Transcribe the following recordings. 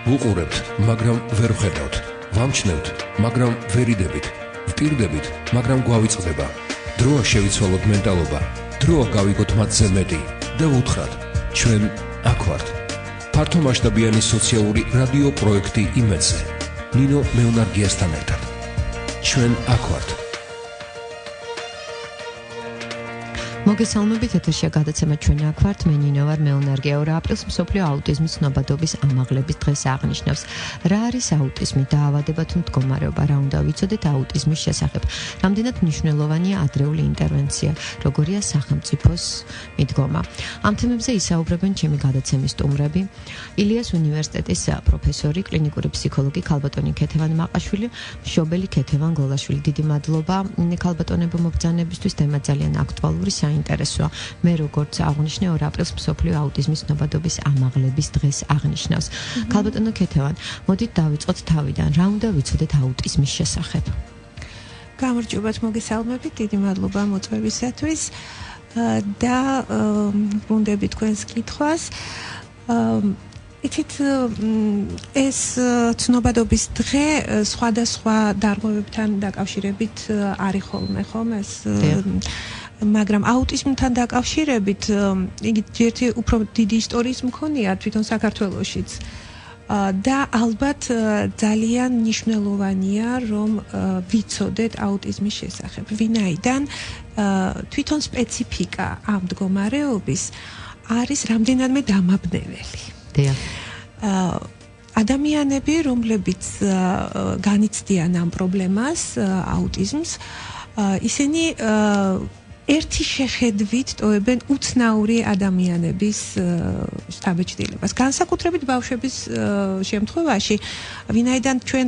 ვუყურებთ, მაგრამ ვერ ვხედავთ. ვამჩნევთ, მაგრამ ვერ იდებით. ვპირდებით, მაგრამ გვავიწყდება. დროა შევიცვალოთ მენტალობა. დროა გავიგოთ მათზე მეტი და ვუთხრათ, ჩვენ აქ ვართ. ფართომასშტაბიანი სოციალური რადიო პროექტი იმედზე. ნინო მეუნარგიასთან ერთად. ჩვენ აქ ვართ. მოგესალმებით, ეთერშია გადაცემა ჩვენ აქ ვართ, მე ნინო ვარ, მეუნარგია. 2 აპრილს მსოფლიო აუტიზმის ცნობადობის ამაღლების დღეს აღნიშნავს. რა არის აუტიზმი, დაავადება თუ მდგომარეობა, რა უნდა ვიცოდეთ აუტიზმის შესახებ? რამდენად მნიშვნელოვანია ადრეული ინტერვენცია, როგორია სახელმწიფოს მიდგომა? ამ თემებზე ისაუბრებენ ჩემი გადაცემის სტუმრები, ილიას უნივერსიტეტის პროფესორი, კლინიკური ფსიქოლოგი ქალბატონი ქეთევან მაყაშვილი, მშობელი ქეთევან გოლაშვილი. დიდი მადლობა ქალბატონებო მობრძანებისთვის, თემა ძალიან აქტუალური, საინტერესოა. მე როგორც აღნიშნე 2 აპრილს მსოფლიო აუტიზმის ცნობადობის ამაღლების დღეს აღნიშნავს. ქალბატონო ქეთევან, მოდით დავიწყოთ თავიდან. რა უნდა ვიცოდეთ აუტიზმის შესახებ? გამარჯობათ, მოგესალმებით, დიდი მადლობა მოწვევისათვის და ვუნდები თქვენს კითხვას. იცით, ეს ცნობადობის დღე სხვადასხვა დარღვევებთან დაკავშირებით არის ხოლმე, ხომ ეს მაგრამ აუტიზმთან დაკავშირებით იგი ერთი უფრო დიდი ისტორიის მქონეა თვითონ საქართველოშიც და ალბათ ძალიან მნიშვნელოვანია რომ ვიცოდეთ აუტიზმის შესახებ, ვინაიდან თვითონ სპეციფიკა ამ მდგომარეობის არის რამდენადმე დამაბნეველი. ადამიანები, რომლებიც განიცდიან ამ პრობლემას, აუტიზმს, ისინი ერთი შეხედვით ტოვებენ უცნაური ადამიანების შთაბეჭდილებას. განსაკუთრებით ბავშვების შემთხვევაში, ვინაიდან ჩვენ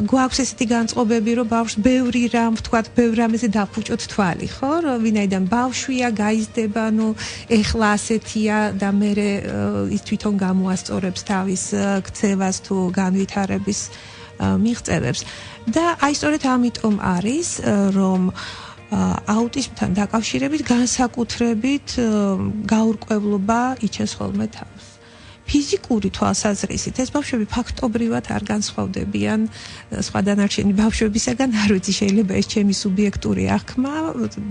გვაქვს ესეთი განწყობები, რომ ბავშვს ბევრი რამ ვთქვათ, ბევრ რამეზე დაფუჭოთ თვალი, ხო? ვინაიდან ბავშვია, გაიზრდება, ეხლა ასეთია და მერე ის თვითონ გამოასწორებს თავის ქცევას თუ განვითარების მიღწევებს. და აი სწორედ ამიტომ არის, რომ აუტიზმთან დაკავშირებით განსაკუთრებით გაურკვევლობა იჩენს ხოლმე თავს. ფიზიკური თვალსაზრისით ეს ბავშვები ფაქტობრივად არ განსხვავდებიან სხვა დანარჩენი ბავშვებისაგან, არ ვიცი, შეიძლება ეს ჩემი სუბიექტური აღქმა,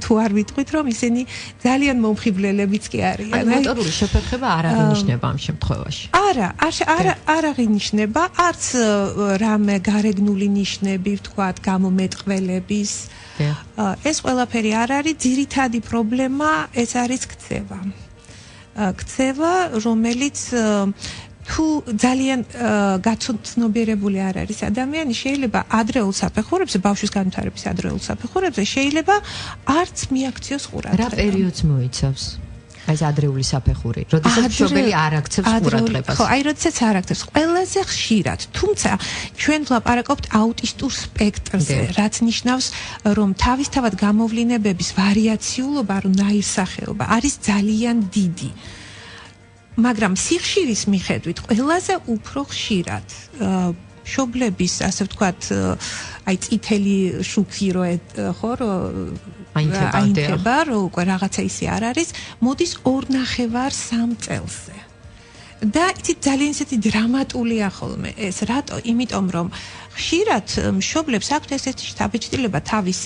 თუ არ ვიტყვით, რომ ისინი ძალიან მომხიბლელებიც კი არიან. ანუ მოტორული შეფერხება არ აღინიშნება ამ შემთხვევაში. არ აღინიშნება, არც რამე გარეგნული ნიშნები, ვთქვათ, გამომეტყველების. ეს ყველაფერი არ არის, ძირითადი პრობლემა ეს არის ქცევა. ქცევა, რომელიც თუ ძალიან გაცნობიერებული არ არის ადამიანი, შეიძლება ადრეულ საფეხურებზე, ბავშვის განვითარების ადრეულ საფეხურებზე შეიძლება არც მიაქციოს ყურადღება. რა პერიოდს მოიცავს? ეს ადრეული საფეხური, როდესაც მშობელი არ აქცევს ყურადღებას. ხო, აი როდესაც არ აქცევს, ყველაზე ხშირად. თუმცა ჩვენ ვლაპარაკობთ აუტისტურ სპექტრზე, რაც ნიშნავს, რომ თავისთავად გამოვლინებების ვარიაციულობა, რომ ნაირსახეობა არის ძალიან დიდი. მაგრამ სიხშირის მიხედვით ყველაზე უფრო ხშირად მშობლების, ასე ვთქვათ, აი წითელი შუქი ხო აინთება, რომ უკვე რაღაცა ისე არ არის, მოდის 2.5-3 წელზე. და იცით, ძალიან ისეთი დრამატულია ხოლმე ეს, რატო? იმიტომ რომ ხშირად მშობლებს აქვთ ესეთი შთაბეჭდილება თავის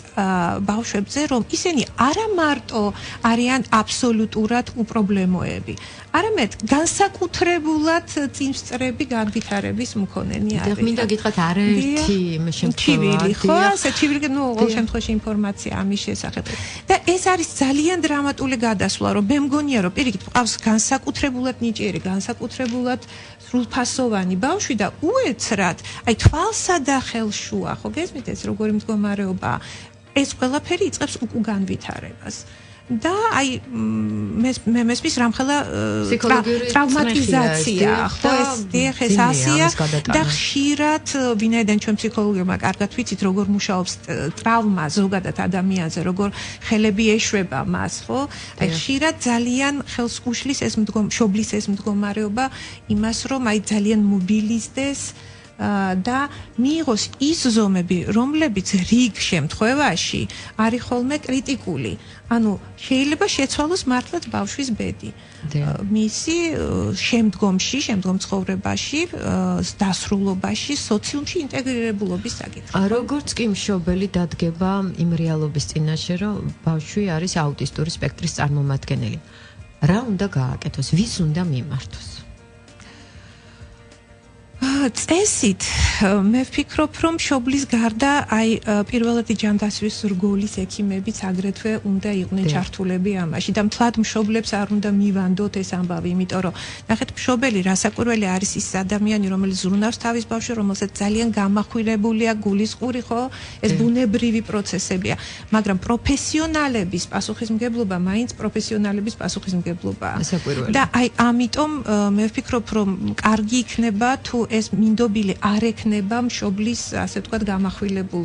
ბავშვებზე, რომ ისინი არა მარტო არიან აბსოლუტურად უპრობლემოები, არამედ განსაკუთრებულად წინსწრები განვითარების მქონენი არიან. მინდა გითხრათ, არაერთი შემთხვევაში, ხო, ასე ჩივილი, ყოველ შემთხვევაში ინფორმაცია ამის შესახებ. და ეს არის ძალიან დრამატული გადასვლა, რომ მე მგონია, რომ პირიქით ყავს განსაკუთრებულად ნიჭიერი, განსაკუთრებულად სრულფასოვანი ბავშვი და უეცრად, აი თვალსა და ხელშუა, ხო გესმით ეს როგორი მდგომარეობაა? ეს ყველაფერი იწყებს უკუგანვითარებას. და აი მე მესმის რამხელა ტრავმატიზაცია, ხო ეს ასია და ხშირად ვინაიდან ჩვენ ფსიქოლოგებმა კარგად ვიცით როგორ მუშაობს ტრავმა ზოგადად ადამიანზე, როგორ ხელები ეშვება მას, ხო? აი ხშირად ძალიან ხელს უშლის ეს მშობლის ეს მდგომარეობა იმას, რომ აი ძალიან მობილიზდეს და მიიღოს ის ზომები, რომლებიც რიგ შემთხვევაში არის ხოლმე კრიტიკული. ანუ შეიძლება შეცვალოს მართლაც ბავშვის ბედი. მისი შემდგომ ცხოვრებაში, დასრულობაში, სოციუმში ინტეგრირებულობის საკითხი. როგორც კი მშობელი დადგება იმ რეალობის წინაშე, რომ ბავშვი არის აუტისტური სპექტრის წარმომადგენელი. რა უნდა გააკეთოს? ვის უნდა მიმართოს? წესით მე ვფიქრობ, რომ მშობლის გარდა პირველადი ჯანდაცვის რგოლის ექიმებიც აგრეთვე უნდა იყვნენ ჩართულები ამაში და მთლად მშობლებს არ უნდა მივანდოთ ეს ამბავი, იმიტომ რომ ნახეთ, მშობელი რასაკვირველი არის ის ადამიანი, რომელიც ზრუნავს თავის ბავშვს, რომელსაც ძალიან გამახვილებულია გულისყური, ხო? ეს ბუნებრივი პროცესებია, მაგრამ პროფესიონალების პასუხისმგებლობა მაინც პროფესიონალების პასუხისმგებლობაა. და ამიტომ მე ვფიქრობ, რომ კარგი იქნება თუ ეს მინდობილი არ ექნება მშობლის, ასე ვთქვათ, გამახვილებულ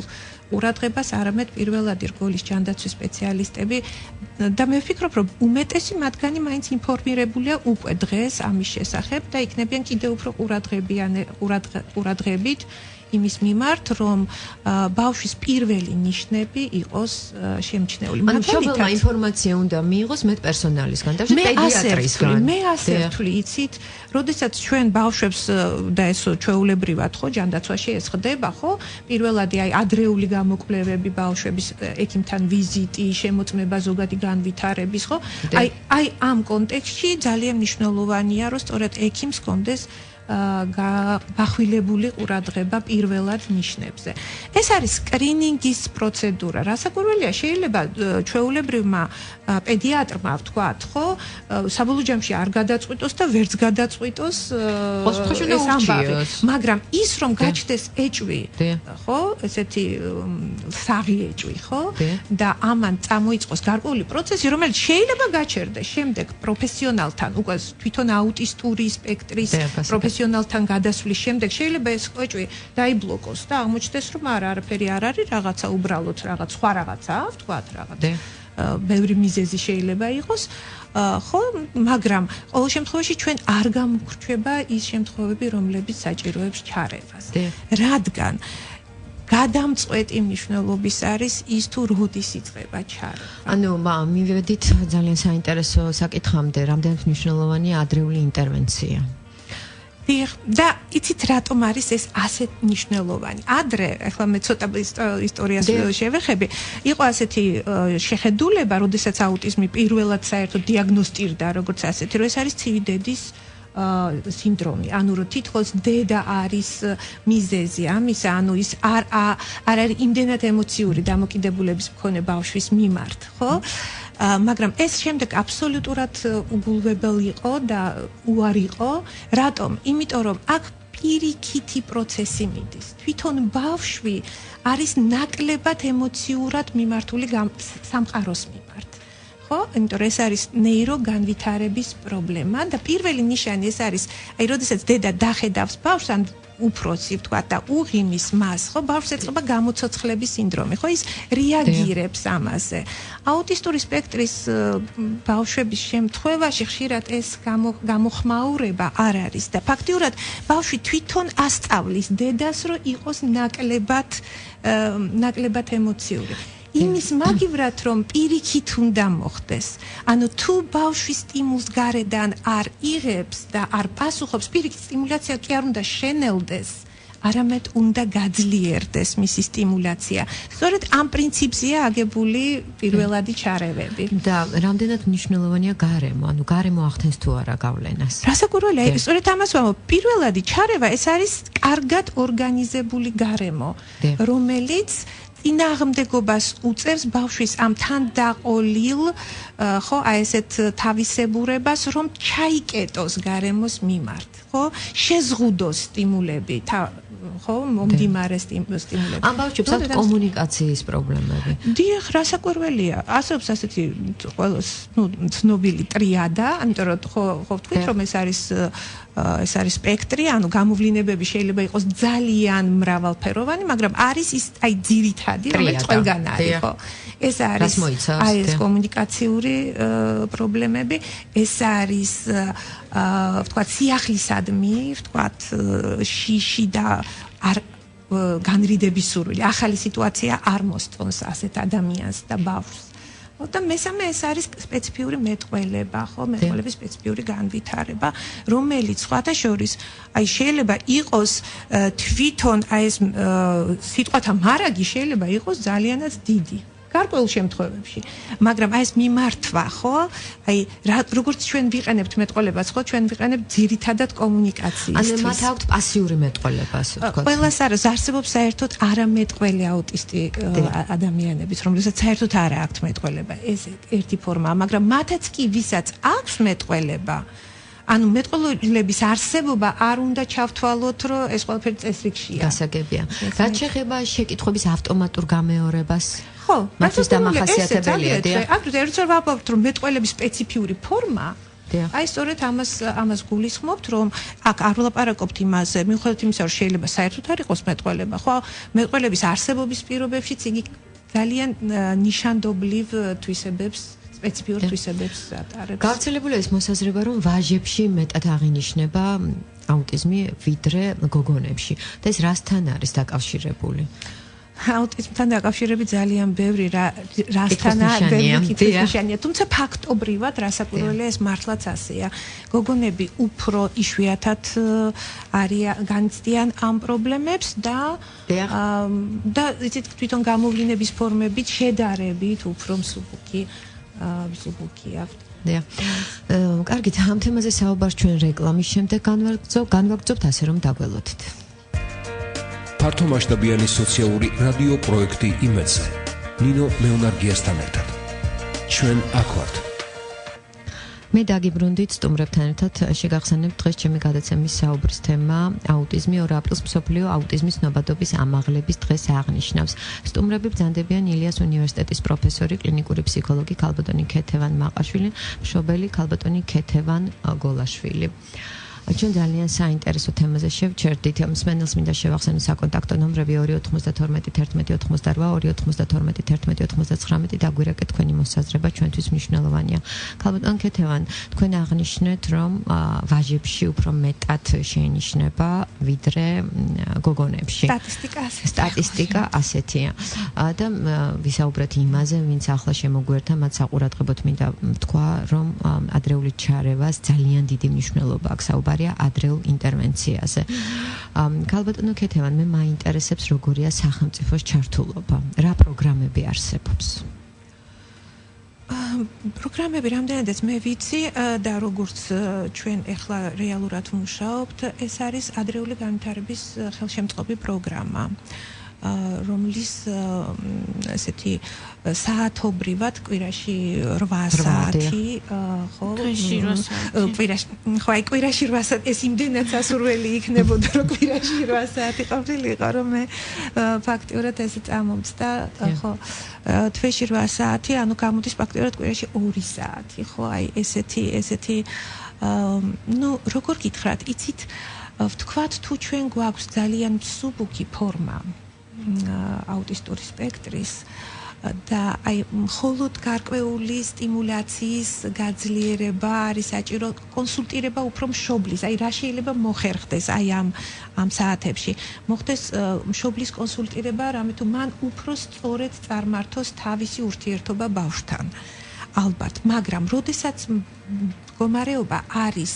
ყურადღებას, არამედ პირველადი რგოლის ჯანდაცვის სპეციალისტები და მე ვფიქრობ, რომ უმეტესი მათგანი მაინც ინფორმირებულია უკვე დღეს ამის შესახებ და იქნებიან კიდევ უფრო ყურადღებით იმის მიმართ, რომ ბავშვის პირველი ნიშნები იყოს შემჩნეული. ანუ მშობელმა ინფორმაცია უნდა მიიღოს პერსონალისგან და პედიატრისგან. მე ასე ვთვლი, იცით, როდესაც ჩვენ ბავშვებს და ეს ჩვეულებრივად ხო ჯანდაცვაში ეს ხდება, ხო? პირველადი ადრეული გამოკვლევები ბავშვების ექიმთან ვიზიტი, შემოწმება ზოგადი განვითარების, ხო? აი ამ კონტექსტში ძალიან მნიშვნელოვანია, რომ სწორედ ექიმს კონდეს გახვილებული ყურადღება პირველად ნიშნებზე. ეს არის სკრინინგის პროცედურა. რასაკვირველია, შეიძლება ჩვეულებრივმა პედიატრმა ვთქვათ, ხო, საბოლოო ჯამში არ გადაწყვიტოს და ვერც გადაწყვიტოს ეს ამბავი, მაგრამ ის რომ გაჩნდეს ეჭვი, ხო, ესეთი საღი ეჭვი, ხო, და ამან წამოიწყოს გარკვეული პროცესი, რომელიც შეიძლება გაჩერდეს შემდეგ პროფესიონალთან, უკვე თვითონ აუტისტური სპექტრის პროფესიონალთან გადასვლის შემდეგ შეიძლება ეს ეჭვი დაიბლოკოს და აღმოჩნდეს, რომ არაფერი არ არის, რაღაცა უბრალოდ რაღაც სხვა რაღაცაა, ვთქვათ, რაღაც ბევრი მიზეზი შეიძლება იყოს, ხო, მაგრამ ყოველ შემთხვევაში ჩვენ არ გამოგრჩება ის შემთხვევები, რომლებიც საჭიროებს ჩარევას. რადგან გადამწყვეტი მნიშვნელობის არის ის თუ როდის იწყება ჩარევა. ანუ მივედით ძალიან საინტერესო საკითხამდე, რამდენად მნიშვნელოვანია ადრეული ინტერვენცია. და იცით რატომ არის ეს ასეთ მნიშვნელოვანი? ადრე, ახლა მე ცოტა ისტორიას შევეხები, იყო ასეთი შეხედულება, როდესაც აუტიზმი პირველად საერთოდ დიაგნოსტირდა, როგორც ასეთი, რომ ეს არის ცივი დედის სინდრომი, ანუ რომ თითქოს დედა არის მიზეზი ამისა, ანუ ის არ არის იმდენად ემოციური დამოკიდებულების მქონე ბავშვის მიმართ, ხო? მაგრამ ეს შემდეგ აბსოლუტურად უგულვებელ იყო და უარი იყო. რატომ? იმიტომ რომ აქ პირიქითი პროცესი მიდის. თვითონ ბავშვი არის ნაკლებად ემოციურად მიმართული სამყაროს მიმართ. ხო? იმიტომ რომ ეს არის ნეიროგანვითარების პრობლემა და პირველი ნიშანი ეს არის, აი, როდესაც დედა დახედავს ბავშვს, ან უფროსი ვთქვათ და უღიმის მას, ხო, ბავშვს ეწყება გამოცოცხლების სინდრომი, ხო, ის რეაგირებს ამაზე. აუტისტური სპექტრის ბავშვების შემთხვევაში ხშირად ეს გამოხმაურება არ არის და ფაქტიურად ბავშვი თვითონ ასწავლის დედას, რომ იყოს ნაკლებად ემოციური. იმის მაგივრად, რომ პირიქით უნდა მოხდეს. ანუ თუ ბავშვი სტიმულს გარედან არ იღებს და არ პასუხობს, პირიქით სტიმულაცია კი არ უნდა შენელდეს, არამედ უნდა გაძლიერდეს მისი სტიმულაცია. სწორედ ამ პრინციპზეა აგებული პირველადი ჩარევები. და რამდენად მნიშვნელოვანია გარემო, ანუ გარემო ახდენს თუ არა გავლენას. რასაკვირველია, სწორედ ამას ვამბობ, პირველადი ჩარევა ეს არის კარგად ორგანიზებული გარემო, რომელიც წინააღმდეგობას უწევს ბავშვის ამ თანდაყოლილ, ხო, აი ესეთ თავისებურებას, რომ ჩაიკეტოს გარემოს მიმართ, ხო, შეზღუდოს სტიმულები, ხო, მომდიმარე სტიმულები. ამ ბავშვებს აქვს კომუნიკაციის პრობლემები. დიახ, რასაკვირველია, არსებობს ასეთი ყველას, ცნობილი ტრიადა, ამიტომ რომ ხო ვთქვით, რომ ეს არის სპექტრი, ანუ გამოვლინებები შეიძლება იყოს ძალიან მრავალფეროვანი, მაგრამ არის ის აი ძირითადი, რომელიც ყველგან არის, ხო. ეს არის ეს კომუნიკაციური პრობლემები, ეს არის ვთქვათ სიახლისადმი, ვთქვათ შიში და არ განრიდების სურვილი. ახალი სიტუაცია არ მოსწონს ასეთ ადამიანს და ბავშვს. და მესამე ეს არის სპეციფიური მეტყველება, ხო, მეტყველების სპეციფიური განვითარება, რომელიც სხვათა შორის, აი შეიძლება იყოს თვითონ აი ეს სიტყვათა მარაგი შეიძლება იყოს ძალიანაც დიდი. გარკვეულ შემთხვევებში, მაგრამ აი ეს მიმართვა, ხო? აი როგორც ჩვენ ვიყენებთ მეტყველებას, ხო, ჩვენ ვიყენებთ ძირითადად კომუნიკაციისთვის. ანუ მათ აქვთ პასიური მეტყველება, ასე ვთქვათ. ყველას არის, არსებობს საერთოდ არამეტყველი აუტისტი ადამიანებიც, რომლებსაც საერთოდ არ აქვთ მეტყველება. ეს ერთი ფორმაა, მაგრამ მათაც კი, ვისაც აქვს მეტყველება, ანუ მეტყველების არსებობა არ უნდა ჩავთვალოთ, რომ ეს ყველაფერი წესრიგშია. გასაგებია. რაც შეეხება შეკითხვების ავტომატურ გამეორებას, ხო, მათთვის დამახასიათებელია, დიახ. აგრეთვე ერთს ვერ ვაპარაკობთ, რომ მეტყველების სპეციფიური ფორმა, აი სწორედ ამას გულისხმობთ, რომ აქ არ ვლაპარაკობთ იმაზე, მიუხედავად იმისა, რომ შეიძლება საერთოდ არ იყოს მეტყველება, ხო, მეტყველების არსებობის პირობებშიც იგი ძალიან ნიშანდობლივ თვისებებს სპეციფიურ თვისებებს ატარებს. გავრცელებულია ეს მოსაზრება, რომ ვაჟებში მეტად აღინიშნება აუტიზმი ვიდრე გოგონებში. და ეს რასთან არის დაკავშირებული? აუტიზმთან დაკავშირებით ძალიან ბევრი რასთანაა ნიშანია, თუმცა ფაქტობრივად რასაკვირველია ეს მართლაც ასეა. გოგონები უფრო იშვიათად განიცდიან ამ პრობლემებს და იცით თვითონ გამოვლინების ფორმებით შედარებით უფრო მსუბუქია. კარგით, ამ თემაზე საუბარს ჩვენ რეკლამის შემდეგ განვაგრძობთ ასე რომ დაგველოდით. ფართომასშტაბიანი სოციალური რადიო პროექტი იმედზე. ნინო ლეონარგიასთან ერთად. ჩვენ აქ ვართ. მე დაგიბრუნდით სტუმრებთან ერთად შეგახსენებთ დღეს ჩემი გადაცემის საუბრის თემა აუტიზმი 2 აპრილს მსოფლიო აუტიზმის ნობადობის ამაღლების დღეს აღნიშნავს. სტუმრები ბრძანდებიან ილიას უნივერსიტეტის პროფესორი, კლინიკური ფსიქოლოგი ქალბატონი ქეთევან მაყაშვილი, მშობელი ქალბატონი ქეთევან გოლაშვილი. ჩვენ ძალიან საინტერესო თემაზე შევჩერდით. მსმენელს მინდა შევახსენო საკონტაქტო ნომრები 292 11 88 292 11 99 დაგვირეკეთ თქვენი მოსაზრება, ჩვენთვის მნიშვნელოვანია. ქალბატონ ქეთევან, თქვენ აღნიშნეთ, რომ ვაჟებში უფრო მეტად შეინიშნება ვიდრე გოგონებში. სტატისტიკა ასეთია. და ვისაუბრეთ იმაზე, ვინც ახლა შემოგვერთა, მათ საყურადღებოდ მინდა ვთქვა, რომ ადრეული ჩარევას ძალიან დიდი მნიშვნელობა აქვს. ადრეულ ინტერვენციაზე. ქალბატონო ქეთევან, მე მაინტერესებს როგორია სახელმწიფოს ჩართულობა. რა პროგრამები არსებობს? პროგრამები რამდენადაც მე ვიცი და როგორც ჩვენ ახლა რეალურად ვმუშაობთ, ეს არის ადრეული განვითარების ხელშემწყობი პროგრამა. რომლის ესეთი საათობრივად კვირაში 8 საათი, ხო? კვირაში 8 საათი, ეს იმდენად სასურველი იქნებოდა, რომ კვირაში 8 საათი ყოფილიყო, რომ მე ფაქტიურად ესე წამომწდა, ხო? თვეში 8 საათი, ანუ გამოდის ფაქტიურად კვირაში 2 საათი, ხო? აი ესეთი როგორ გითხრათ, იცით, ვთქვათ, თუ ჩვენ გვაქვს ძალიან მსუბუქი ფორმა აუტისტური სპექტრის და აი მხოლოდ გარკვეული სტიმულაციის გაძლიერება არის საჭირო, კონსულტირება უფრო მშობლის, აი რა შეიძლება მოხერხდეს აი ამ საათებში. მოხდეს მშობლის კონსულტირება, რამე თუ მან უფრო სწორედ წარმართოს თავისი ურთიერთობა ბავშვთან. ალბათ, მაგრამ როდესაც მდგომარეობა არის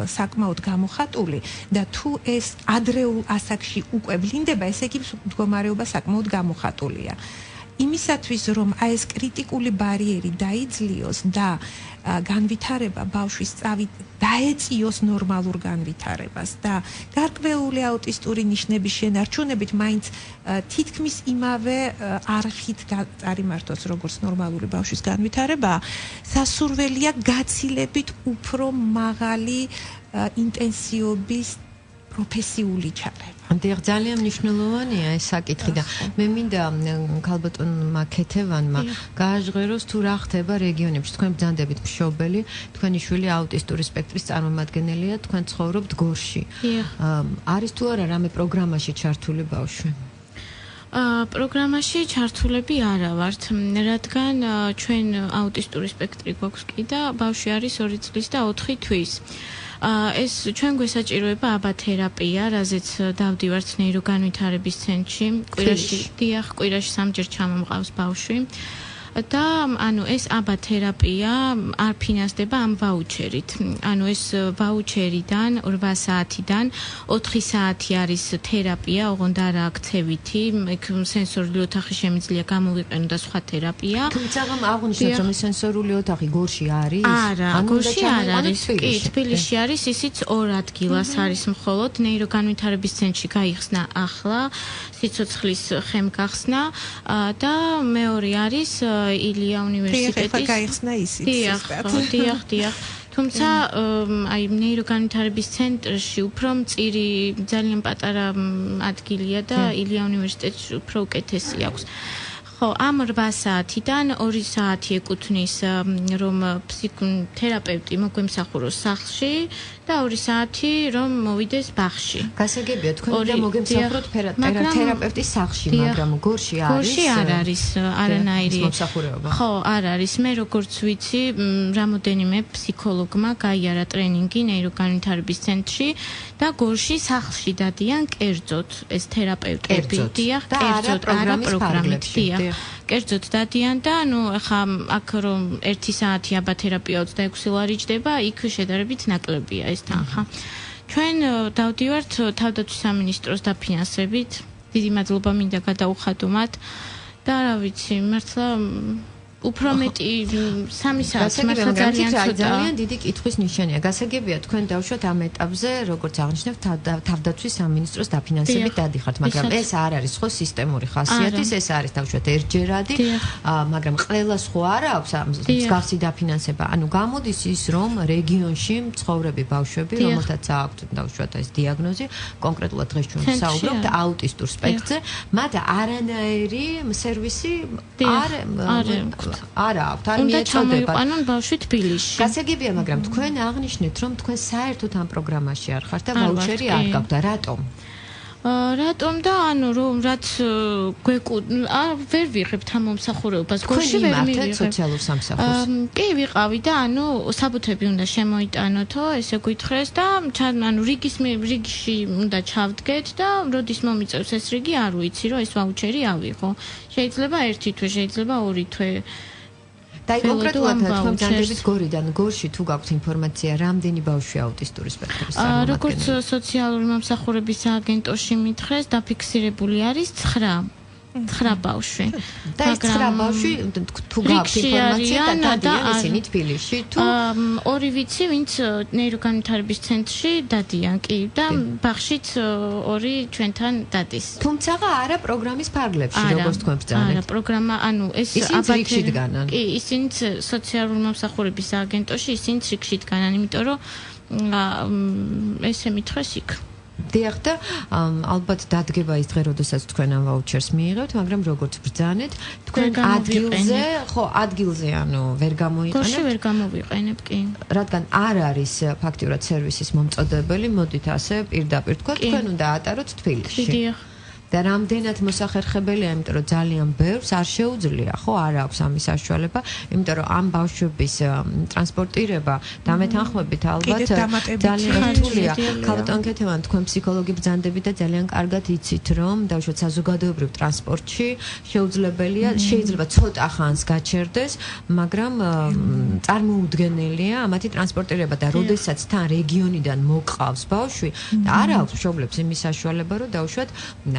საკმაოდ გამოხატული და თუ ეს ადრეულ ასაკში უკვე ვლინდება, ესე იგი მდგომარეობა საკმაოდ გამოხატულია. იმისათვის, რომ აი ეს კრიტიკული ბარიერი დაიძლიოს და განვითარება ბავშვის დაეწიოს ნორმალურ განვითარებას და გარკვეული აუტისტური ნიშნების შენარჩუნებით მაინც თითქმის იმავე არხით წარიმართოს როგორც ნორმალური ბავშვის განვითარება, სასურველია გაცილებით უფრო მაღალი ინტენსიობის პროფესიული ჩარევა. დიახ, ძალიან მნიშვნელოვანია ეს საკითხი და მე მინდა ქალბატონმა ქეთევანმა გააჟღეროს თუ რა ხდება რეგიონებში. თქვენ ბრძანდებით მშობელი, თქვენი შვილი აუტისტური სპექტრის წარმომადგენელია, თქვენ ცხოვრობთ გორში. არის თუ არა რამე პროგრამაში ჩართული ბავშვი? პროგრამაში ჩართულები არა ვართ, რადგან ჩვენ აუტისტური სპექტრი გვაქვს კი და ბავშვი არის 2 წლის და 4 თვის. ეს ჩვენ გვესაჭიროება აბა თერაპია, რაზეც დავდივართ ნეიროგანვითარების ცენტრში. კვირაში 3 ჯერ ჩამომყავს ბავშვი. და ანუ ეს აბა თერაპია არ ფინანსდება ამ ვაუჩერით. ანუ ეს ვაუჩერიდან 8 საათიდან 4 საათი არის თერაპია, ოღონდ არა აქცევითი, ეგ სენსორული ოთახი შემიძლია გამოვიყენო და სხვა თერაპია. თუმცა აღნიშნეთ რომ სენსორული ოთახი გორში არის? არა, გორში არ არის. კი, თბილისში არის, ისიც 2 ადგილას არის მხოლოდ ნეიროგანვითარების ცენტრში გაიხსნა ახლა, სიცოცხლის ხემგახსნა და მეორე არის ილია უნივერსიტეტის გაიხსნა ისიც. დიახ. თუმცა აი ნეიროგანვითარების ცენტრში უფრო მწირი ძალიან პატარა ადგილია და ილია უნივერსიტეტში უფრო უკეთესი აქვს. ხო, ამ 8 საათიდან 2 საათი ეკუთვნის რომ ფსიქოთერაპევტი მოგვემსახუროს სახლში და 2 საათი რომ მოვიდეს ბაღში. გასაგებია თქვენ და მოგემსახუროთ თერაპევტის სახლში, მაგრამ გორში არის? გორში არ არის არანაირი მომსახურება. ხო, არ არის. მე როგორც ვიცი, რამოდენიმე ფსიქოლოგმა გაიარა ტრენინგი ნეიროგანვითარების ცენტრში და გორში სახლში დადიან კერძოდ ეს თერაპევტები. დიახ, კერძოდ, არა პროგრამით. კერძოდ დადიან და ახლა აქ რომ 1 საათი აბა თერაპია 26 ლარი ჯდება, იქ შედარებით ნაკლებია ეს თანხა. ჩვენ დავდივართ თავდაცვის სამინისტროს დაფინანსებით. დიდი მადლობა მინდა გადაუხადო მათ და რა ვიცი, მართლა უფრო მეტი 3 საათი მართლა ძალიან დიდი კითხვის ნიშანია. გასაგებია თქვენ დავშვათ ამ ეტაპზე, როგორც აღნიშნეთ, თავდაცვის სამინისტროს დაფინანსებით დადიხართ, მაგრამ ეს არ არის ხო სისტემური ხასიათის, ეს არის დავშვათ ერთჯერადი, მაგრამ ყველას ხო არა აქვს მსგავსი დაფინანსება. ანუ გამოდის ის, რომ რეგიონში მცხოვრები ბავშვები, რომელთაც აქვთ დავშვათ ეს დიაგნოზი, კონკრეტულად დღეს ჩვენ საუბრობთ აუტისტურ სპექტრზე, მათ არანაირი სერვისი არა აქვთ, არ მიეწოდება. უნდა ჩამოიყვანონ ბავშვი თბილისში. გასაგებია, მაგრამ თქვენ აღნიშნეთ, რომ თქვენ საერთოდ ამ პროგრამაში არ ხართ და ვაუჩერი არ გაქვთ და რატომ? რატომ და ანუ რომ რაც ვერ ვიღებთ ამ მომსახურებას, გორში ვერ მივიღებ სოციალურ სამსახურს. კი ვიყავი და ანუ საბუთები უნდა შემოიტანოთო, ესე გითხრეს და ანუ რიგში უნდა ჩავდგეთ და როდის მომიწევს ეს რიგი არ ვიცი, რომ ეს ვაუჩერი ავიღო. შეიძლება 1 თვე, შეიძლება 2 თვე. და კონკრეტულად თქვენ განდებით გორიდან, გორში თუ გაქვთ ინფორმაცია, რამდენი ბავშვი აუტისტური სპექტრის წარმომადგენელი? როგორც სოციალური მომსახურების სააგენტოში მითხრეს, დაფიქსირებული არის 9 ბავშვი. და ეს 9 ბავშვი თუ გაქვთ ინფორმაცია და დადიან ისინი თბილისში თუ 2 ვიცი, ვინც ნეიროგანვითარების ცენტრში დადიან, კი, და ბაღშიც 2 ჩვენთან დადის. თუმცა არა პროგრამის ფარგლებში, როგორც თქვენ ბრძანეთ. არა, პროგრამა, ანუ ეს რიგში დგანან. კი, ისინიც სოციალური მომსახურების სააგენტოში, ისინიც რიგში დგანან, იმიტომ რომ ესე მითხრეს იქ. დიახ და ალბათ დადგება ის დღე, როდესაც თქვენ ამ ვაუჩერს მიიღებთ, მაგრამ როგორც ბრძანეთ, თქვენ ადგილზე ანუ ვერ გამოიყენებთ. გორში ვერ გამოვიყენებ, კი. რადგან არ არის ფაქტიურად სერვისის მომწოდებელი, მოდით ასე პირდაპირ თქვა, თქვენ უნდა ატაროთ თბილისში. დიახ. და რამდენად მოსახერხებელია, იმიტომ რომ ძალიან ბევრს არ შეუძლია, ხო, არ აქვს ამის საშუალება, იმიტომ რომ ამ ბავშვების ტრანსპორტირება და მეთანხმებით ალბათ ძალიან რთულია. ქალბატონ კეთევან, თქვენ ფსიქოლოგი ბრძანდებით და ძალიან კარგად იცით, რომ დავუშვათ საზოგადოებრივ ტრანსპორტში შეუძლებელია, შეიძლება ცოტა ხანს გაჩერდეს, მაგრამ წარმოუდგენელია ამათი ტრანსპორტირება და როდესაც თან რეგიონიდან მოყავს ბავშვი, არ აქვს მშობლებს იმის საშუალება, რომ დავუშვათ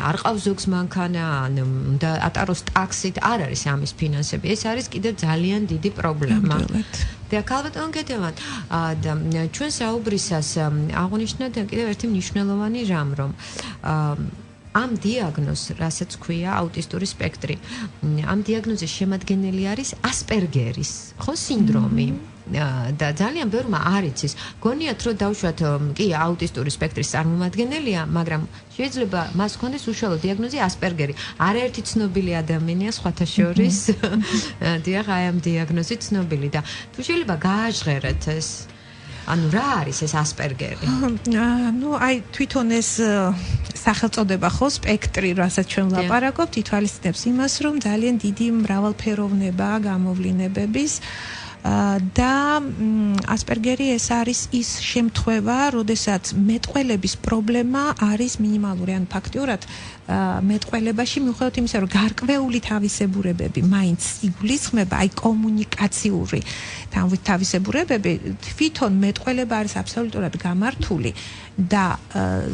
არ ყავს ზოგს მანქანა, და ატაროს ტაქსით, არ არის ამის ფინანსები. ეს არის კიდევ ძალიან დიდი პრობლემა. და ქალბატონ კეთევან, ჩვენ საუბრისას აღნიშნეთ კიდევ ერთი მნიშვნელოვანი რამ, რომ ამ დიაგნოზს, რასაც ქვია აუტისტური სპექტრი, ამ დიაგნოზის შემადგენელი არის ასპერგერის, ხო, სინდრომი. და ძალიან ბევრმა არ იცის. გონიათ, რომ დავუშვათ, კი, აუტისტური სპექტრის წარმომადგენელია, მაგრამ შეიძლება მას ჰქონდეს უშუალო დიაგნოზი ასპერგერი. არაერთი ცნობილი ადამიანია სხვათა შორის. დიახ, აი ამ დიაგნოზით ცნობილი და თუ შეიძლება გააჟღერეთ ეს ანუ რა არის ეს ასპერგერი? ნუ აი თვითონ ეს სახელწოდება ხო სპექტრი, რასაც ჩვენ ვლაპარაკობთ, ითვალისწინებს იმას, რომ ძალიან დიდი მრავალფეროვნებაა გამოვლინებების და ასპერგერი ეს არის ის შემთხვევა, როდესაც მეტყველების პრობლემა არის მინიმალური, ან ფაქტიურად მეტყველებაში მიუხედავად იმისა, რომ გარკვეული თავისებურებები მაინც იგულისხმება, აი კომუნიკაციური თავისებურებები, თვითონ მეტყველება არის აბსოლუტურად გამართული და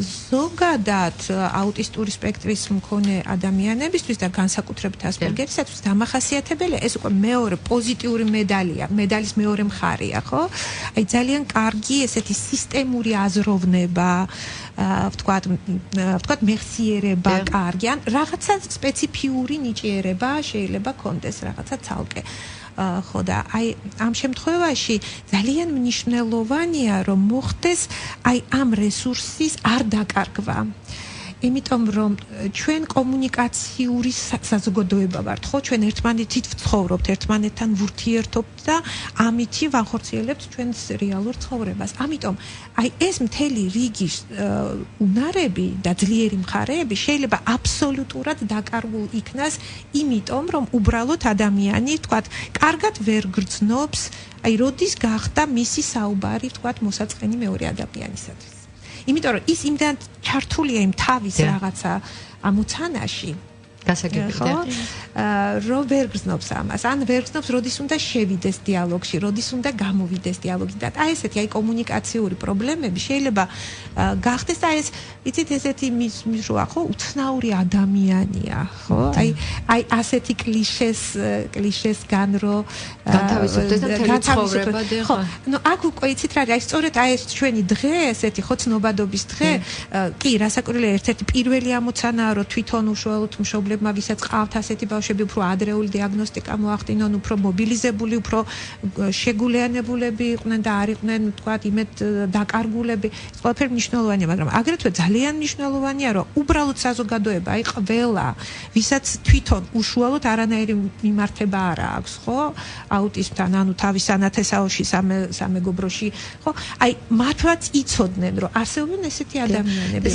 ზოგადად აუტისტური სპექტრის მქონე ადამიანებისთვის და განსაკუთრებით ასპერგერისათვის დამახასიათებელია ეს უკვე მეორე პოზიტიური медаლის მეორე მხარეა, ხო? აი ძალიან კარგი ესეთი სისტემური აზროვნება, ვთქვათ მეხსიერება კარგი, ან რაღაცა სპეციფიური ნიჭიერება შეიძლება კონდეს, რაღაცა ცალკე. ხო და აი ამ შემთხვევაში ძალიან მნიშვნელოვანია რომ მოხდეს აი ამ რესურსის არ დაკარგვა. იმიტომ რომ ჩვენ კომუნიკაციური საზოგადოება ვართ, ხო, ჩვენ ერთმანეთით ვცხოვრობთ, ერთმანეთთან ვურთიერთობთ და ამითი ვახორციელებთ ჩვენს რეალურ ცხოვრებას. ამიტომ აი ეს მთელი რიგი უნარები და ძლიერი მხარეები შეიძლება აბსოლუტურად დაკარგულ იქნას, იმიტომ რომ უბრალოდ ადამიანი, ვთქვათ, კარგად ვერ გრძნობს, აი როდის გახდა მისი საუბარი, ვთქვათ, მოსაწყენი მეორე ადამიანისათვის. იმიტომ რომ ის იმდან ჩართულია იმ თავის რაღაცა ამოცანაში გასაგებია რომ ვერ გრძნობს ამას ან ვერ გრძნობს როდის უნდა შევიდეს დიალოგში როდის უნდა გამოვიდეს დიალოგიდან და აი ესეთი აი კომუნიკაციური პრობლემები შეიძლება გახდეს და ეს იცით ესეთი მისროა ხო უცნაური ადამიანია ხო აი ასეთი კლიშესგან რომ განთავისუფლდეს და მთელი ცხოვრება ხო ნუ აქ უკვე იცით რა აი სწორედ აი ეს ჩვენი დღე ესეთი ხო ცნობადობის დღე კი რასაკვირველია ერთ-ერთი პირველი ამოცანაა რომ თვითონ უშუალოდ მშობლებმა ვისაც ყავთ ასეთი ბავშვები უფრო ადრეული დიაგნოსტიკა მოახდინონ უფრო მობილიზებული უფრო შეგულიანებულები იყვნენ და არ იყვნენ თქვათ იმედ დაკარგულები ეს ყველაფერი მნიშვნელოვანია მაგრამ აგრეთვე ძალიან მნიშვნელოვანია რომ უბრალოდ საზოგადოება აი ყველა ვისაც თვითონ უშუალოდ არანაირი მიმართება არ აქვს ხო აუტიზმთან ანუ თავის ანათესაოში სამეგობროში ხო აი მართლაც იცოდნენ რომ არსებობენ ესეთი ადამიანები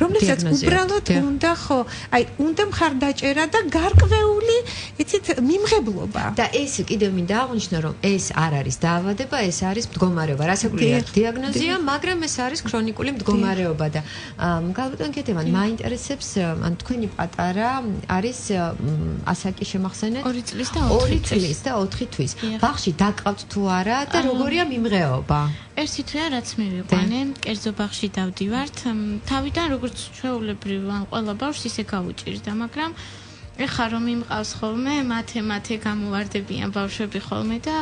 რომლებსაც უბრალოდ უნდა ხო აი უნდა მხარდაჭერა და გარკვეული იცით მიმღებლობა და ეს კიდევ მინდა აღვნიშნო რომ ეს არ არის დაავადება ეს არის მდგომარეობა რასაკვირველია დიაგნოზია მაგრამ ეს არის ქრონიკული მდგომარეობა და გალბატონ კეთევან მაინტერესებს ან თქვენი პატარა არის ასაკი შემახსენეთ 2 წლის და 4 წლის და 4 თვის ბაღში დაკავთ თუ არა და როგორია მიმღეობა ერთი თვეა რაც მივიყვანე კერძო ბაღში დავდივართ თავიდან როგორც ჩვეულებრივ ან ყველა ბავშვს ისე გავუჭირდა მაგრამ ეხა რომ იმყავს ხოლმე მათე გამოვარდებიან ბავშვები ხოლმე და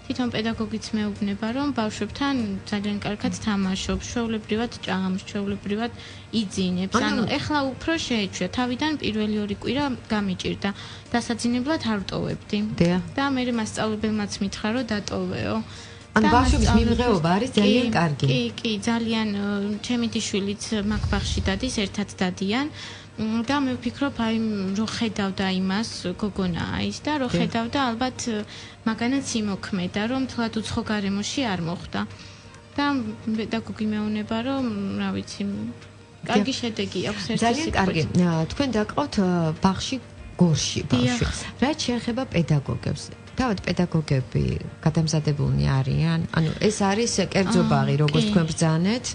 თვითონ პედაგოგიც მეუბნება რომ ბავშვებთან ძალიან კარგად თამაშობს ჩვეულებრივად ჭამს ჩვეულებრივად იძინებს ანუ ეხლა უფრო შეეჩვია თავიდან პირველი 2 კვირა გამიჭირდა დასაძინებლად არ ვტოვებდი და მე მასწავლებელმაც მითხრა რომ დატოვეო ან ბავშვების მიმღეობა არის ძალიან კარგი კი ძალიან ჩემი შვილიც მაგ ბაღში დადის ერთად დადიან და მე ვფიქრობ აი რო ხედავდა იმას გოგონა ის და რო ხედავდა ალბათ მაგანაც იმოქმედა რომ თლად უცხო გარემოში არ მოხვდა და პედაგოგი მეუბნება რომ რა ვიცი კარგი შედეგი აქვს ერთი ძალიან კარგი თქვენ დაკავთ ბაღში გორში ბავშვი რაც შეეხება პედაგოგებს თავად პედაგოგები გადამზადებულნი არიან ანუ ეს არის კერძო ბაღი როგორც თქვენ ბრძანეთ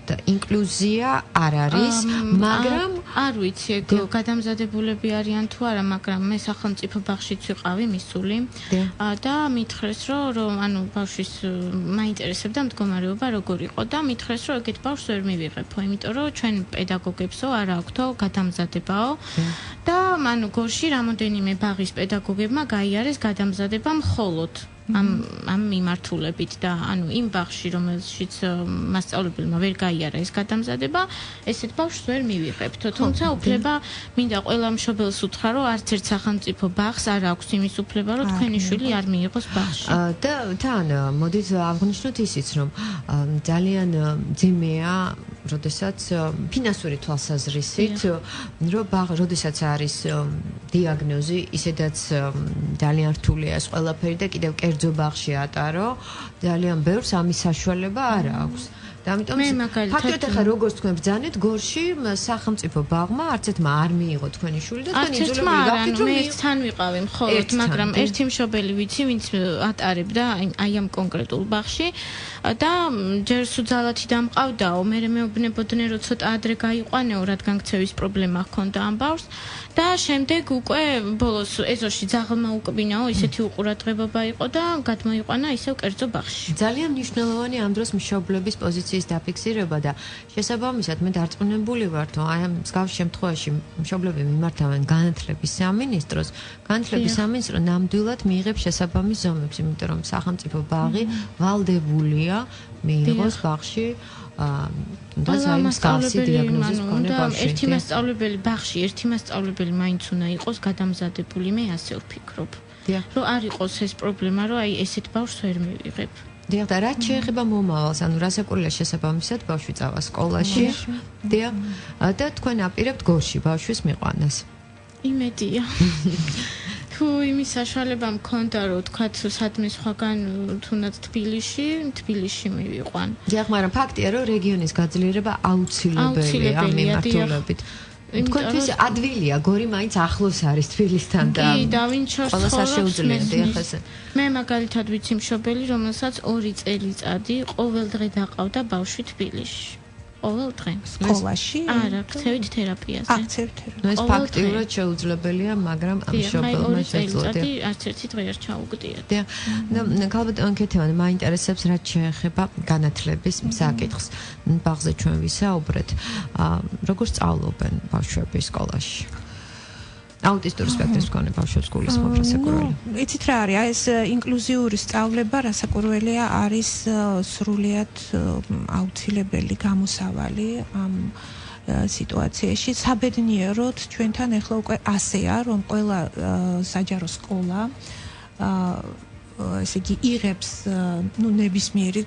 და ინკლუზია არ არის მაგრამ არ ვიცი ეგ გადამზადებულები არიან თუ არა მაგრამ მე სახელმწიფო ბაღშიც ვიყავი მისული და მითხრეს რომ ანუ ბავშვის მაინტერესებდა მდგომარეობა როგორ იყო და მითხრეს რომ ეგეთ ბავშვს ვერ მივიღებო იმიტომ რომ ჩვენ პედაგოგებსო არ აქვთო გადამზადებაო და ანუ გორში რამოდენიმე ბაღის პედაგოგებმა გაიარეს გადამზადება მხოლოდ ამ მიმართულებით და ანუ იმ ბაღში რომელშიც მასწავლებელმა ვერ გაიარა ეს გადამზადება ესეთ ბავშვს ვერ მივიღებთო თუმცა უფლება მინდა ყველა მშობელს უთხრა რომ არც ერთ სახელმწიფო ბაღს არ აქვს იმის უფლება რომ თქვენი შვილი არ მიიღოს ბაღში და თან მოდით აღნიშნოთ ისიც რომ ძალიან ძიმეა როდესაც ფინანსური თვალსაზრისით რომ ბაღ როდესაც არის დიაგნოზი ისედაც ძალიან რთულია ეს ყველაფერი და კიდევ კერძო ბაღში ატარო ძალიან ბევრს ამის საშუალება არ აქვს და ამიტომ ფაქტობრივად ახლა როგორც თქვენ ბრძანეთ გორში სახელმწიფო ბაღმა არც ერთმა არ მიიღო თქვენი შვილი და თქვენ იძულებული გახდით რომ მე თან ვიყავი მხოლოდ მაგრამ ერთი მშობელი ვიცი ვინც ატარებდა აი ამ კონკრეტულ ბაღში და ჯერ სუძალათი დამყავდაო მე მეუბნებოდნენ რომ ცოტა ადრე გაიყვანეო რადგან ქცევის პრობლემა ჰქონდა ამ ბავშვს და შემდეგ უკვე ბოლოს ეზოში ძაღლმა უკბინაო ისეთი უყურადღებობა იყო და გადმოიყვანა ისევ კერძო ბაღში ძალიან მნიშვნელოვანი ამ დროს მშობლების პოზიციის დაფიქსირება და შესაბამისად მე დარწმუნებული ვარ რომ აი ამ მსგავს შემთხვევაში მშობლები მიმართავენ განათლების სამინისტროს განათლების სამინისტრო ნამდვილად მიიღებს შესაბამის ზომებს იმიტომ რომ სახელმწიფო ბაღი ვალდებულია მიიღოს ბაღში და საერთოდ მსგავსი დიაგნოზის მქონე ბავშვი ერთი მასწავლებელი ბაღში ერთი მასწავლებელი მაინც უნდა იყოს გადამზადებული მე ასე ვფიქრობ რომ არ იყოს ეს პრობლემა რომ აი ესეთ ბავშვს ვერ მივიღებ დიახ და რაც შეეხება მომავალს ანუ რასაკვირველია შესაბამისად ბავშვი წავა სკოლაში დიახ და თქვენ აპირებთ გორში ბავშვის მიყვანას იმედია თუ იმის საშუალება მქონდა რომ თქვათ სადმე სხვაგან თუნდაც თბილისში მივიყვან დიახ მაგრამ ფაქტია რომ რეგიონის გაძლიერება აუცილებელია ამ მიმართულებით თქვენთვის ადვილია გორი მაინც ახლოს არის თბილისთან და კი და ვინ ჩორს შეუძლია დიახ ესე მე მაგალითად ვიცი მშობელი რომელსაც 2 წელიწადი ყოველ დღე დაყავდა ბავშვი თბილისში ყოველ დღე სკოლაში არა ქცევით თერაპიაზე ნუ ეს ფაქტიურად შეუძლებელია მაგრამ ამ მშობელმა შეძლო არც ერთი დღე არ ჩაუგდია და ალბათ ანკეტევან მაინტერესებს რაც შეეხება განათლების საკითხს ბაღზე ჩვენ ვისაუბრეთ როგორ სწავლობენ ბავშვები სკოლაში აუტისტური სპექტრის მქონე ბავშვებს გულისხმობ რასაკვირველია იცით რა არის ეს ინკლუზიური სწავლება რასაკვირველია არის სრულიად აუცილებელი გამოსავალი ამ სიტუაციაში საბედნიეროდ ჩვენთან ახლა უკვე ასეა რომ ყველა საჯარო სკოლა ესე იგი იღებს ნუ ნებისმიერი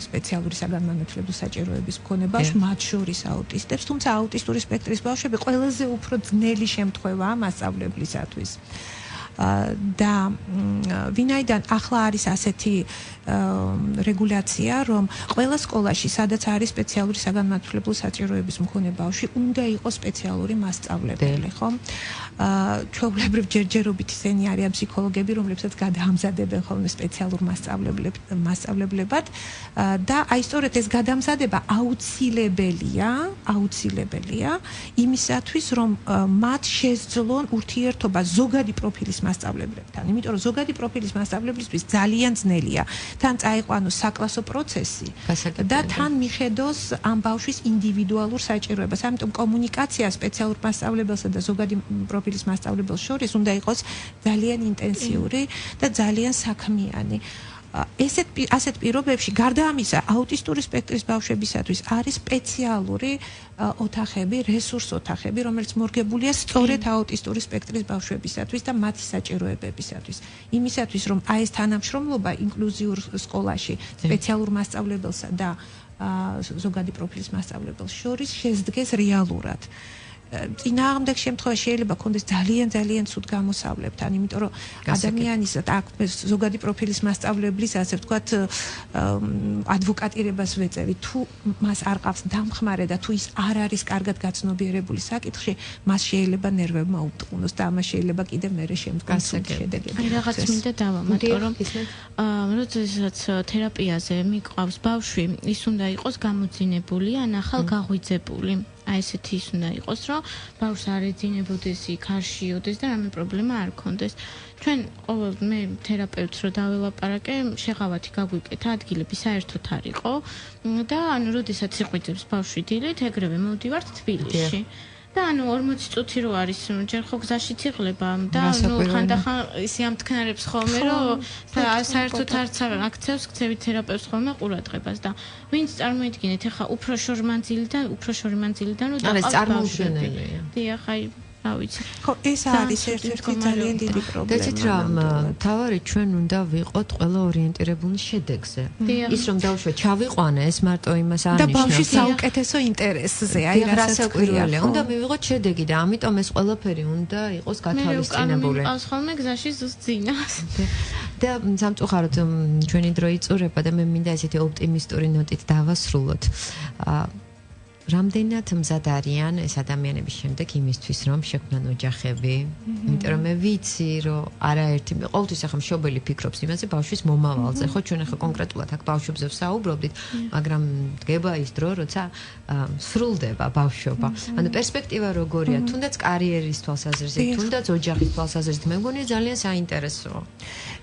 სპეციალური საგანმანათლებლო საჭიროების მქონე ბავშვს მათ შორის აუტისტებს თუმცა აუტისტური სპექტრის ბავშვები ყველაზე უფრო ძნელი შემთხვევაა მასწავლებლისათვის და ვინაიდან ახლა არის ასეთი რეგულაცია რომ ყველა სკოლაში სადაც არის სპეციალური საგანმანათლებლო საჭიროების მქონე ბავშვი უნდა იყოს სპეციალური მასწავლებელი ხო ჩვეულებრივ ჯერჯერობით ისინი არიან ფსიქოლოგები რომლებსაც გადაამზადებენ ხოლმე სპეციალურ მასწავლებლებად და აი სწორედ ეს გადამზადება აუცილებელია იმისათვის რომ მათ შესძლონ ურთიერთობა ზოგადი პროფილის მასწავლებლებთან იმიტომ რომ ზოგადი პროფილის მასწავლებლისთვის ძალიან ძნელია თან წაიყვანოს საკლასო პროცესი და თან მიხედოს ამ ბავშვის ინდივიდუალურ საჭიროებას. ამიტომ კომუნიკაცია სპეციალურ მასწავლებელსა და ზოგადი პროფილის მასწავლებელს შორის უნდა იყოს ძალიან ინტენსიური და ძალიან საქმიანი. ასეთ პირობებში გარდა ამისა აუტისტური სპექტრის ბავშვებისათვის არის სპეციალური ოთახები, რესურს ოთახები, რომელიც მორგებულია სწორედ აუტისტური სპექტრის ბავშვებისათვის და მათი საჭიროებებისათვის. იმისათვის რომ აი ეს თანამშრომლობა ინკლუზიურ სკოლაში სპეციალურ მასწავლებელსა და ზოგადი პროფილის მასწავლებელს შორის შესდგეს რეალურად. წინააღმდეგ შემთხვევაში შეიძლება კონდეს ძალიან ცუდ გამოსავლებთან, იმიტომ რომ ადამიანის ზოგადი პროფილის მასწავლებლის, ასე ვთქვათ, ადვოკატირებას ვეწევი, თუ მას არ ყავს დამხმარე და თუ ის არ არის კარგად გაცნობიერებული საკითხში, მას შეიძლება ნერვებმა უტყუნოს და ამას შეიძლება კიდევ მერე შემდგომ შედეგები. აი რაღაც მინდა დავამატო, რომ როდესაც თერაპიაზე მიყვავს ბავშვი, ის უნდა იყოს გამოძინებული ან ახალ გაღვიძებული. აი ესეთი ის უნდა იყოს, რომ ბავშვს არ ეძინებოდეს, ქარშიოდეს და რამე პრობლემა არ ქონდეს. ჩვენ ყოველ მე თერაპევტს რო დაველაპარაკე, შეღავათი გაგვიკეთა ადგილები საერთოდ არ იყო და ანუ როდესაც იყვიძებს ბავშვი დილით, ეგრევე მოვდივართ თბილისში. და ანუ 40 წუთი რო არის, ჯერ ხო გზაშიც იღლება და ნუ ხანდახან ისე ამთქნარებს ხოლმე, რომ საერთოდ არც არ აქცევს ქცევით თერაპევტს ხოლმე ყურადღებას და ვინც წარმოიდგინეთ, ახლა უფრო შორი მანძილიდან რომ დაყავს წარმოუდგენელია. დიახ, აი რა ვიცი. ხო, ეს არის ერთ-ერთი ძალიან დიდი პრობლემა. დეცით რომ თავარი ჩვენ უნდა ვიყოთ ყველა ორიენტირებული შედეგზე. ის რომ დავუშვათ ჩავიყვანე, ეს მარტო იმას არ ნიშნავს. და ბავშვის საუკეთესო ინტერესზე, აი რასაკვირველია. უნდა მივიღოთ შედეგი და ამიტომ ეს ყველაფერი უნდა იყოს გათვალისწინებული. მე მყავს ხოლმე გზაში ზუსტ ძინავს. და სამწუხაროდ ჩვენი დრო იწურება და მე მინდა ესეთი ოპტიმისტური ნოტით დავასრულოთ. რამდენად მზად არიან ეს ადამიანების შემდეგ იმისთვის რომ შექმნან ოჯახები, იმიტომ რომ მე ვიცი რომ არაერთი ყოველთვის ახლა მშობელი ფიქრობს იმაზე ბავშვის მომავალზე, ხო ჩვენ ახლა კონკრეტულად აქ ბავშვებზე ვსაუბრობდით, მაგრამ დგება ის დრო, როცა სრულდება ბავშვობა. ანუ პერსპექტივა როგორია, თუნდაც კარიერის თვალსაზრისით, თუნდაც ოჯახის თვალსაზრისით, მე მგონია ძალიან საინტერესოა.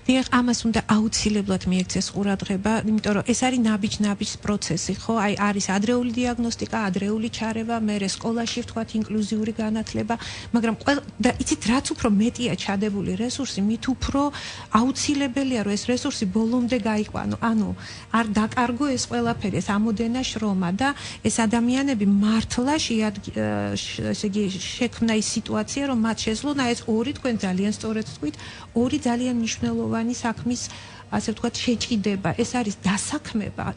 დიახ, ამას უნდა აუცილებლად მიექცეს ყურადღება, იმიტომ რომ ეს არის ნაბიჯ-ნაბიჯ პროცესი, ხო? აი არის ადრეული დიაგნოსტიკა, ადრეული ჩარევა, მერე სკოლაში ვთქვათ ინკლუზიური განათლება, მაგრამ და იცით რაც უფრო მეტია ჩადებული რესურსი, მით უფრო აუცილებელია რომ ეს რესურსი ბოლომდე გაიყვანო. ანუ არ დაკარგო ეს ყველაფერი, ეს ამოდენა შრომა და ეს ადამიანები მართლა ესე იგი შექმნა ის სიტუაცია, რომ მათ შეძლონ ეს ორი თქვენ ძალიან სწორად თქვით, ორი ძალიან მნიშვნელოვანი საქმის ასე ვთქვათ შეჭიდება. ეს არის დასაქმება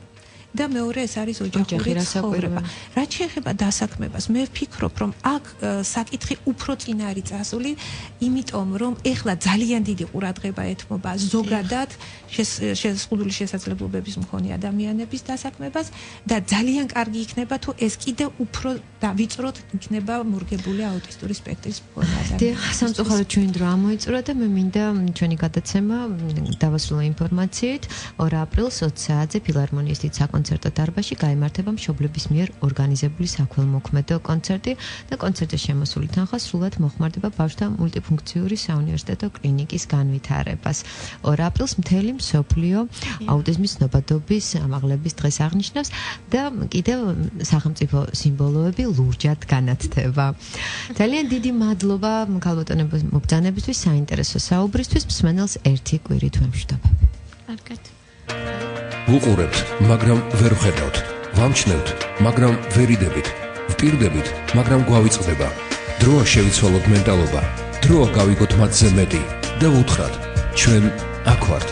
და მეორე ეს არის ოჯახური ცხოვრება. რაც შეეხება დასაქმებას, მე ვფიქრობ, რომ აქ საკითხი უფრო წინ არის წასული, იმიტომ რომ ეხლა ძალიან დიდი ყურადღება ეთმობა ზოგადად შეზღუდული შესაძლებლობების მქონე ადამიანების დასაქმებას და ძალიან კარგი იქნება თუ ეს კიდე უფრო დავიწროთ იქნება მორგებული აუტისტური სპექტრის მქონე ადამიანები. სამწუხაროდ ჩვენი დრო ამოიწურა და მე მინდა ჩვენი გადაცემა დავასრულო ინფორმაციით 2 აპრილს 20 საათზე ფილარმონიის დიდ საკონცერტო დარბაზში გაიმართება მშობლების მიერ ორგანიზებული საქველმოქმედო კონცერტი და კონცერტზე შემოსული თანხა სრულად მოხმარდება ბავშვთა მულტიფუნქციური საუნივერსიტეტო კლინიკის განვითარებას. 2 აპრილს მთელი მსოფლიო აუტიზმის ცნობადობის ამაღლების დღეს აღნიშნავს და კიდევ სახელმწიფო სიმბოლოები ლურჯად განათდება. ძალიან დიდი მადლობა ქალბატონების მობრძანებისთვის, საინტერესო საუბრისთვის, მსმენელს ერთი კვირით ვემშვიდობები. კარგად. ვუყურებთ, მაგრამ ვერ ვხედავთ. ვამჩნევთ, მაგრამ ვერ იდებით. ვპირდებით, მაგრამ გვავიწყდება. დროა შევიცვალოთ მენტალობა. დროა გავიგოთ მათზე მეტი და ვუთხრათ, ჩვენ აქ ვართ.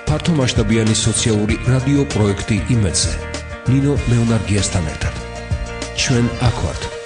ფართომასშტაბიანი სოციალური რადიო პროექტი იმედზე. ნინო მეუნარგიასთან ერთად. ჩვენ აქ ვართ.